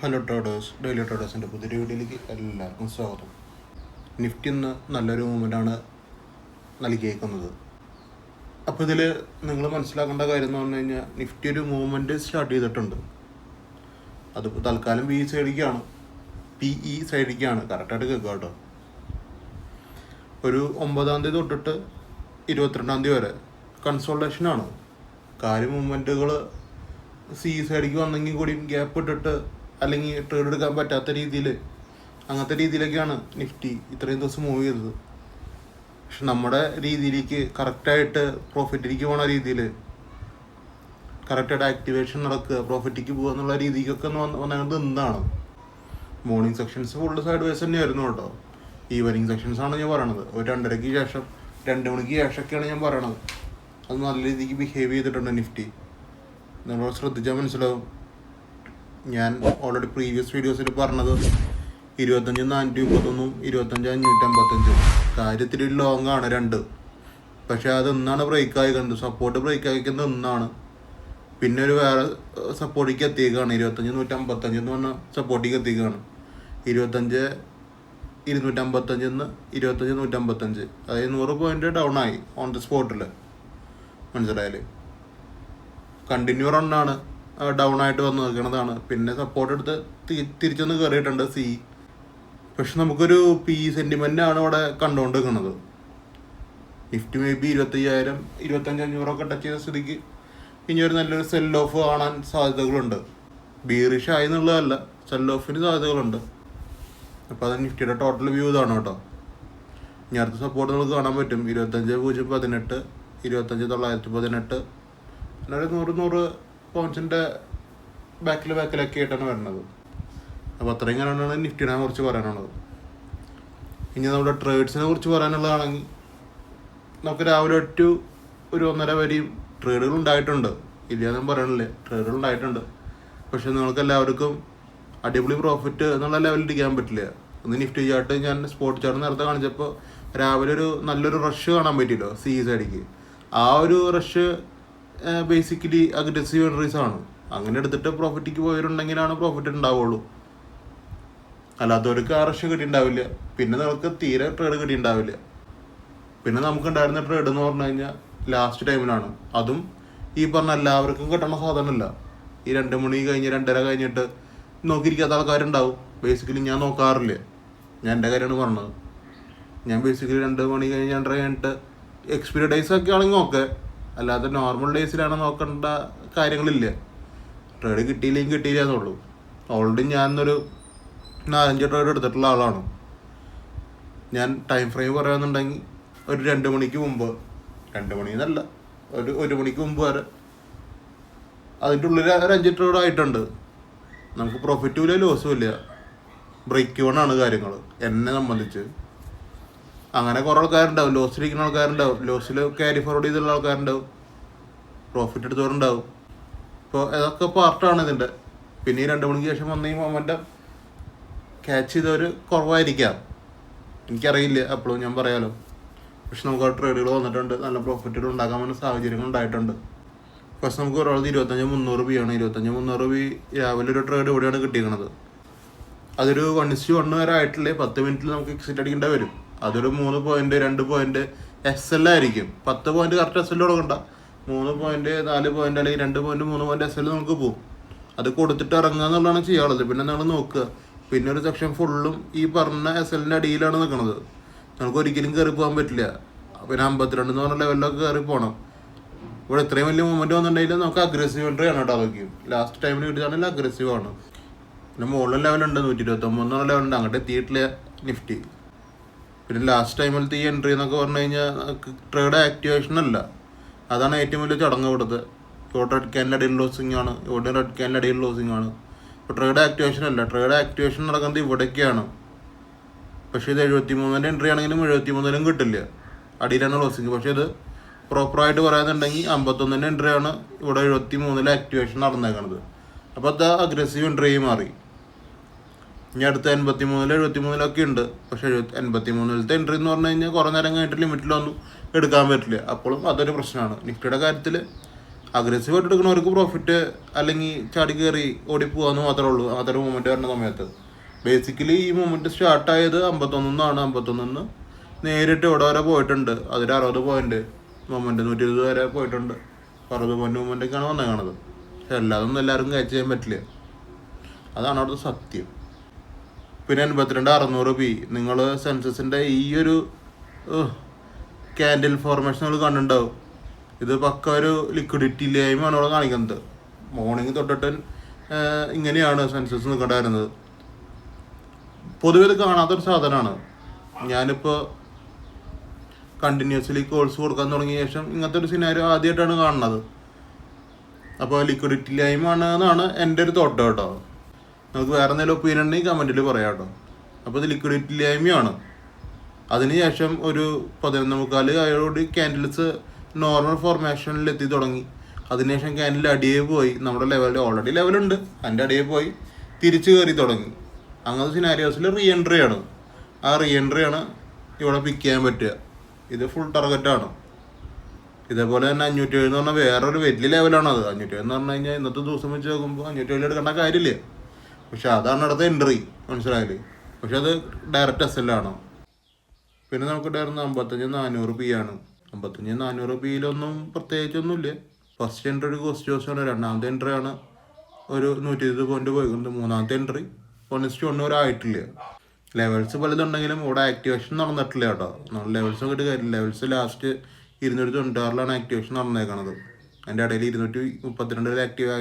Hello traders, daily ട്രേഡേഴ്സിൻ്റെ പുതിയൊരു വീഡിയോയിലേക്ക് എല്ലാവർക്കും സ്വാഗതം. നിഫ്റ്റി ഇന്ന് നല്ലൊരു മൂവ്മെൻറ്റാണ് നൽകിയേക്കുന്നത്. അപ്പോൾ ഇതിൽ നിങ്ങൾ മനസ്സിലാക്കേണ്ട കാര്യം എന്ന് പറഞ്ഞു കഴിഞ്ഞാൽ നിഫ്റ്റി ഒരു മൂവ്മെൻറ്റ് സ്റ്റാർട്ട് ചെയ്തിട്ടുണ്ട്. അതിപ്പോൾ തൽക്കാലം പി ഇ സൈഡിലേക്കാണ്. കറക്റ്റായിട്ട് കേൾക്കുക കേട്ടോ. ഒരു 9-ാം തീയതി തൊട്ടിട്ട് 22-ാം തീയതി വരെ കൺസോൾട്ടേഷനാണ്. കാര്യം മൂവ്മെൻറ്റുകൾ സി സൈഡിലേക്ക് വന്നെങ്കിൽ കൂടിയും ഗ്യാപ്പ് ഇട്ടിട്ട് അല്ലെങ്കിൽ ട്രേഡ് എടുക്കാൻ പറ്റാത്ത രീതിയിൽ അങ്ങനത്തെ രീതിയിലൊക്കെയാണ് നിഫ്റ്റി ഇത്രയും ദിവസം മൂവ് ചെയ്തത്. പക്ഷെ നമ്മുടെ രീതിയിലേക്ക് കറക്റ്റായിട്ട് പ്രോഫിറ്റിലേക്ക് പോകുന്ന രീതിയിൽ കറക്റ്റായിട്ട് ആക്ടിവേഷൻ നടക്കുക, പ്രോഫിറ്റിക്ക് പോകുക എന്നുള്ള രീതിക്കൊക്കെ വന്നത് എന്താണ്. Morning sections full side vase തന്നെയായിരുന്നു കേട്ടോ. ഈവനിങ് സെക്ഷൻസാണ് ഞാൻ പറയണത്. ഒരു 2:30-ക്ക് ശേഷം 2 മണിക്ക് ശേഷമൊക്കെയാണ് ഞാൻ പറയണത്. അത് നല്ല രീതിക്ക് ബിഹേവ് ചെയ്തിട്ടുണ്ട് നിഫ്റ്റി. നമ്മൾ ശ്രദ്ധിച്ചാൽ മനസ്സിലാവും. ഞാൻ ഓൾറെഡി പ്രീവിയസ് വീഡിയോസിൽ പറഞ്ഞത് 25,431 25,555 കാര്യത്തിൽ ലോങ് ആണ് രണ്ട്. പക്ഷേ അത് ഒന്നാണ് ബ്രേക്ക് ആയിക്കുന്നത്, സപ്പോർട്ട് ബ്രേക്ക് ആയിക്കുന്നത് ഒന്നാണ്. പിന്നെ ഒരു വേറെ സപ്പോർട്ടിലേക്ക് എത്തിയേക്കാണ് 25,155 എന്ന് പറഞ്ഞ സപ്പോർട്ടിലേക്ക് എത്തിയേക്കാണ്. 25,255 25,155, അതായത് 100 പോയിന്റ് ഡൗൺ ആയി ഓൺ ദ സ്പോട്ടിൽ. മനസ്സിലായാൽ കണ്ടിന്യൂ റണ്ണാണ് ഡൗൺ ആയിട്ട് വന്ന് നിൽക്കുന്നതാണ്. പിന്നെ സപ്പോർട്ട് എടുത്ത് തിരിച്ചൊന്ന് കയറിയിട്ടുണ്ട് സി. പക്ഷെ നമുക്കൊരു പി സെൻറ്റിമെൻ്റാണ് ഇവിടെ കണ്ടുകൊണ്ട് നിൽക്കുന്നത്. നിഫ്റ്റി മേ ബി 25,000 25,500 ടച്ച് ചെയ്ത സ്ഥിതിക്ക് ഇനി ഒരു നല്ലൊരു സെൽ ഓഫ് കാണാൻ സാധ്യതകളുണ്ട്. ബീറിഷ് ആയി എന്നുള്ളതല്ല, സെൽ ഓഫിന് സാധ്യതകളുണ്ട്. അപ്പോൾ അത് നിഫ്റ്റിയുടെ ടോട്ടൽ വ്യൂ ഇതാണ് കേട്ടോ. ഇനി അടുത്ത സപ്പോർട്ട് നമുക്ക് കാണാൻ പറ്റും 25,018 25,918 പിന്നെ ഒരു 100 പോയിൻറ്റ്സിൻ്റെ ബാക്കിലൊക്കെ ആയിട്ടാണ് വരുന്നത്. അപ്പോൾ അത്രയും കാര്യമാണ് നിഫ്റ്റിനെ കുറിച്ച് പറയാനുള്ളത്. ഇനി നമ്മുടെ ട്രേഡ്സിനെ കുറിച്ച് പറയാനുള്ളതാണെങ്കിൽ നമുക്ക് രാവിലെ ഒരു 1.5 വരെയും ട്രേഡുകൾ ഉണ്ടായിട്ടുണ്ട്. ഇല്ലാന്നും പറയണില്ലേ, ട്രേഡുകൾ ഉണ്ടായിട്ടുണ്ട്. പക്ഷെ നിങ്ങൾക്ക് എല്ലാവർക്കും അടിപൊളി പ്രോഫിറ്റ് എന്നുള്ള ലെവലിൽ ഇരിക്കാൻ പറ്റില്ല. ഒന്ന് നിഫ്റ്റി ചാർട്ട് ഞാൻ സ്പോട്ട് ചാർട്ട് നേരത്തെ കാണിച്ചപ്പോൾ രാവിലെ നല്ലൊരു റഷ് കാണാൻ പറ്റിയല്ലോ സി സൈഡിക്ക്. ആ ഒരു റഷ് ബേസിക്കലി അഗ്രസീവ് എൻട്രീസ് ആണ്. അങ്ങനെ എടുത്തിട്ട് പ്രോഫിറ്റിക്ക് പോയിട്ടുണ്ടെങ്കിലാണ് പ്രോഫിറ്റ് ഉണ്ടാവുള്ളൂ. അല്ലാത്തവർക്ക് ആ റഷ് കിട്ടിയിട്ടുണ്ടാവില്ല. പിന്നെ നിങ്ങൾക്ക് തീരെ ട്രേഡ് കിട്ടിയിട്ടുണ്ടാവില്ല. പിന്നെ നമുക്കുണ്ടായിരുന്ന ട്രേഡ് എന്ന് പറഞ്ഞു കഴിഞ്ഞാൽ ലാസ്റ്റ് ടൈമിലാണ്. അതും ഈ പറഞ്ഞ എല്ലാവർക്കും കിട്ടണ സാധനമല്ല. ഈ 2 മണി കഴിഞ്ഞ് 2:30 കഴിഞ്ഞിട്ട് നോക്കിയിരിക്കാത്ത ആൾക്കാരുണ്ടാവും. ബേസിക്കലി ഞാൻ നോക്കാറില്ല. ഞാൻ എൻ്റെ കാര്യമാണ് പറഞ്ഞത്. ഞാൻ ബേസിക്കലി 2 മണി കഴിഞ്ഞ് 2:30 കഴിഞ്ഞിട്ട് എക്സ്പീരിയഡ് ഡേയ്സ് ഒക്കെ ആണെങ്കിൽ ഓക്കെ, അല്ലാതെ നോർമൽ ഡേയ്സിലാണ് നോക്കേണ്ട കാര്യങ്ങളില്ല. ട്രേഡ് കിട്ടിയില്ലെങ്കിൽ കിട്ടിയില്ല എന്നുള്ളൂ. ഓൾറെഡി ഞാനൊരു 4-5 ട്രേഡ് എടുത്തിട്ടുള്ള ആളാണ്. ഞാൻ ടൈം ഫ്രെയിം പറയുന്നുണ്ടെങ്കിൽ ഒരു 2 മണിക്ക് മുമ്പ്, 2 മണി എന്നല്ല, ഒരു 1 മണിക്ക് മുമ്പ് വരെ അതിൻ്റെ ഉള്ളിൽ ഒരു 5 ട്രേഡ് ആയിട്ടുണ്ട്. നമുക്ക് പ്രോഫിറ്റും ഇല്ല ലോസും ഇല്ല. ബ്രേക്ക് ഇവൺ ആണ് കാര്യങ്ങൾ എന്നെ സംബന്ധിച്ച്. അങ്ങനെ കുറേ ആൾക്കാരുണ്ടാവും, ലോസിലിരിക്കുന്ന ആൾക്കാരുണ്ടാവും, ലോസിൽ ക്യാരി ഫോർവേഡ് ചെയ്തുള്ള ആൾക്കാരുണ്ടാവും, പ്രോഫിറ്റ് എടുത്തവരുണ്ടാവും. ഇപ്പോൾ ഇതൊക്കെ പാർട്ടാണ് ഇതിൻ്റെ. പിന്നെ ഈ 2 മണിക്ക് ശേഷം വന്ന ഈ മൊമെൻ്റം ക്യാച്ച് ചെയ്തവർ കുറവായിരിക്കാം, എനിക്കറിയില്ല. അപ്പോഴും ഞാൻ പറയാമല്ലോ. പക്ഷെ നമുക്ക് ആ ട്രേഡുകൾ വന്നിട്ടുണ്ട്, നല്ല പ്രോഫിറ്റുകൾ ഉണ്ടാക്കാൻ വേണ്ട സാഹചര്യങ്ങൾ ഉണ്ടായിട്ടുണ്ട്. ഫസ്റ്റ് നമുക്ക് ഒരാളത് 25,300 രൂപ ആണ്. 25,300 രൂപ രാവിലെ ഒരു ട്രേഡ് ഇവിടെയാണ് കിട്ടിയിരിക്കുന്നത്. അതൊരു 1:1 വരെ ആയിട്ടില്ലേ, 10 മിനിറ്റിൽ നമുക്ക് എക്സിറ്റ് അടിക്കേണ്ടി വരും. അതൊരു 3 പോയിന്റ് 2 പോയിന്റ് SL ആയിരിക്കും. 10 പോയിന്റ് കറക്റ്റ് SL കൊടുക്കണ്ട, 3 പോയിന്റ് 4 പോയിന്റ് അല്ലെങ്കിൽ 2 പോയിന്റ് 3 പോയിന്റ് SL നമുക്ക് പോകും. അത് കൊടുത്തിട്ട് ഇറങ്ങുക എന്നുള്ളതാണ് ചെയ്യാനുള്ളത്. പിന്നെ നമ്മൾ നോക്കുക, പിന്നെ ഒരു സെക്ഷൻ ഫുള്ളും ഈ പറഞ്ഞ SLൻ്റെ അടിയിലാണ് നിൽക്കുന്നത്. നമുക്ക് ഒരിക്കലും കയറി പോകാൻ പറ്റില്ല. പിന്നെ 52 എന്ന് പറഞ്ഞ ലെവലിലൊക്കെ കയറി പോകണം. ഇവിടെ ഇത്രയും വലിയ മൂവ്മെൻറ്റ് വന്നിട്ടുണ്ടെങ്കിൽ നമുക്ക് അഗ്രസീവ് എൻട്രി ആണ് കേട്ടോ. അതൊക്കെ ലാസ്റ്റ് ടൈമിന് കിട്ടിയാണെങ്കിൽ അഗ്രസീവ് ആണ്. പിന്നെ മുകളിൽ ലെവലുണ്ട് 129 എന്നുള്ള ലെവലുണ്ട്, അങ്ങോട്ട് എത്തിയിട്ടില്ല നിഫ്റ്റി. പിന്നെ ലാസ്റ്റ് ടൈമിലത്തെ ഈ എൻട്രി എന്നൊക്കെ പറഞ്ഞു കഴിഞ്ഞാൽ ട്രേഡ് ആക്ടിവേഷൻ അല്ല, അതാണ് ഏറ്റവും വലിയ ചടങ്ങ് കൊടുത്തത്. ഇവിടെ റെഡ് ക്യാനിൻ്റെ അടിയിൽ ലോസിങ് ആണ്, ഇവിടെ റെഡ് ക്യാനിൻ്റെ അടിയിൽ ലോസിങ് ആണ്. ഇപ്പോൾ ട്രേഡ് ആക്ടിവേഷൻ അല്ല, ട്രേഡ് ആക്ടിവേഷൻ നടക്കുന്നത് ഇവിടേക്കാണ്. പക്ഷേ ഇത് 73-ൻ്റെ എൻട്രി ആണെങ്കിലും 73-ലും കിട്ടില്ല, അടിയിലാണ് ലോസിങ്. പക്ഷേ ഇത് പ്രോപ്പറായിട്ട് പറയാന്നുണ്ടെങ്കിൽ 51-ൻ്റെ എൻട്രി ആണ്, ഇവിടെ 73-ലെ ആക്ടിവേഷൻ നടന്നേക്കണത്. അപ്പോൾ അത് അഗ്രസീവ് എൻട്രി ആയി മാറി. ഇനി അടുത്ത 83-ൽ 73-ലൊക്കെ ഉണ്ട്. പക്ഷേ 83-ലത്തെ എൻട്രി എന്ന് പറഞ്ഞു കഴിഞ്ഞാൽ കുറേ നേരം കഴിഞ്ഞിട്ട് ലിമിറ്റിലൊന്നും എടുക്കാൻ പറ്റില്ല. അപ്പോഴും അതൊരു പ്രശ്നമാണ്. നിഫ്റ്റിയുടെ കാര്യത്തിൽ അഗ്രസീവായിട്ട് എടുക്കുന്നവർക്ക് പ്രോഫിറ്റ് അല്ലെങ്കിൽ ചാടി കയറി ഓടിപ്പോകാന്ന് മാത്രമേ ഉള്ളൂ അങ്ങനത്തെ ഒരു മൂവ്മെൻറ്റ് വരുന്ന സമയത്ത്. ബേസിക്കലി ഈ മൂവ്മെൻറ്റ് സ്റ്റാർട്ടായത് 51 51 നേരിട്ട് ഇവിടെ വരെ പോയിട്ടുണ്ട്. അതിൽ 60 പോയിന്റ് മൂവ്മെൻറ്റ് 120 വരെ പോയിട്ടുണ്ട്. 60 പോയിന്റ് മൂവ്മെൻറ്റൊക്കെയാണ് വന്നേക്കണത്. പക്ഷെ എല്ലാതൊന്നും എല്ലാവർക്കും ക്യാച്ച് ചെയ്യാൻ പറ്റില്ല. അതാണ് അവിടുത്തെ സത്യം. പിന്നെ 82,600 നിങ്ങൾ സെൻസസിൻ്റെ ഈ ഒരു ക്യാൻഡിൽ ഫോർമേഷൻ നിങ്ങൾ കണ്ടിട്ടുണ്ടാവും. ഇത് പക്ക ഒരു ലിക്വിഡിറ്റി ഇല്ലായ്മയാണ് ഇവിടെ കാണിക്കുന്നത്. മോർണിംഗ് തൊട്ടിട്ട് ഇങ്ങനെയാണ് സെൻസസ് നിൽക്കേണ്ടായിരുന്നത്. പൊതുവെ ഇത് കാണാത്തൊരു സാധനമാണ്. ഞാനിപ്പോൾ കണ്ടിന്യൂസ്ലി കോഴ്സ് കൊടുക്കാൻ തുടങ്ങിയ ശേഷം ഇങ്ങനത്തെ ഒരു സിനാരിയോ ആദ്യമായിട്ടാണ് കാണുന്നത്. അപ്പോൾ ലിക്വിഡിറ്റി ഇല്ലായ്മയാണ് എന്നാണ് എൻ്റെ ഒരു തോട്ട് കേട്ടോ. നമുക്ക് വേറെ എന്തെങ്കിലും ഒപ്പീനിയൻ ഉണ്ടെങ്കിൽ കമൻറ്റിൽ പറയാം കേട്ടോ. അപ്പോൾ ഇത് ലിക്വിഡിറ്റി ഇല്ലായ്മയാണ്. അതിനുശേഷം ഒരു 11:45 ആയോട് ക്യാൻഡിൽസ് നോർമൽ ഫോർമേഷനിൽ എത്തി തുടങ്ങി. അതിനുശേഷം ക്യാൻഡിൽ അടിയെ പോയി, നമ്മുടെ ലെവലിൽ ഓൾറെഡി ലെവലുണ്ട്, അതിൻ്റെ അടിയെ പോയി തിരിച്ച് കയറി തുടങ്ങി. അങ്ങനത്തെ സിനാരിയോസിൽ റീ എൻട്രി ആണ്. ആ റീ എൻട്രി ആണ് ഇവിടെ പിക്ക് ചെയ്യാൻ പറ്റുക. ഇത് ഫുൾ ടാർഗറ്റാണ്. ഇതേപോലെ തന്നെ 507 എന്ന് പറഞ്ഞാൽ വേറൊരു വലിയ ലെവലാണത്. 507 എന്ന് പറഞ്ഞു കഴിഞ്ഞാൽ ഇന്നത്തെ ദിവസം വെച്ച് നോക്കുമ്പോൾ 507 എടുക്കേണ്ട കാര്യമില്ല. പക്ഷെ അതാണ് അടുത്ത എൻട്രി, മനസ്സിലായില്ലേ? പക്ഷെ അത് ഡയറക്റ്റ് എസ്എല്ലാണ്. പിന്നെ നമുക്ക് ഉണ്ടായിരുന്ന 55,400 ആണ്. 55,400 പ്രത്യേകിച്ചൊന്നുമില്ല. ഫസ്റ്റ് എൻട്രി ഒരു കോസ്റ്റ് ജോസാണ്. രണ്ടാമത്തെ എൻട്രി ആണ് ഒരു 120 പോയിന്റ് പോയിട്ടുണ്ട്. മൂന്നാമത്തെ എൻട്രി 1:1 വരെ ആയിട്ടില്ല. ലെവൽസ് പലതുണ്ടെങ്കിലും ഇവിടെ ആക്ടിവേഷൻ നടന്നിട്ടില്ല കേട്ടോ. നമ്മൾ ലെവൽസ് നോക്കിയിട്ട് കാര്യമില്ല. ലെവൽസ് ലാസ്റ്റ് 296 ആക്ടിവേഷൻ നടന്നേക്കണത്. അതിൻ്റെ ഇടയിൽ 232 ആക്റ്റീവ് ആയി.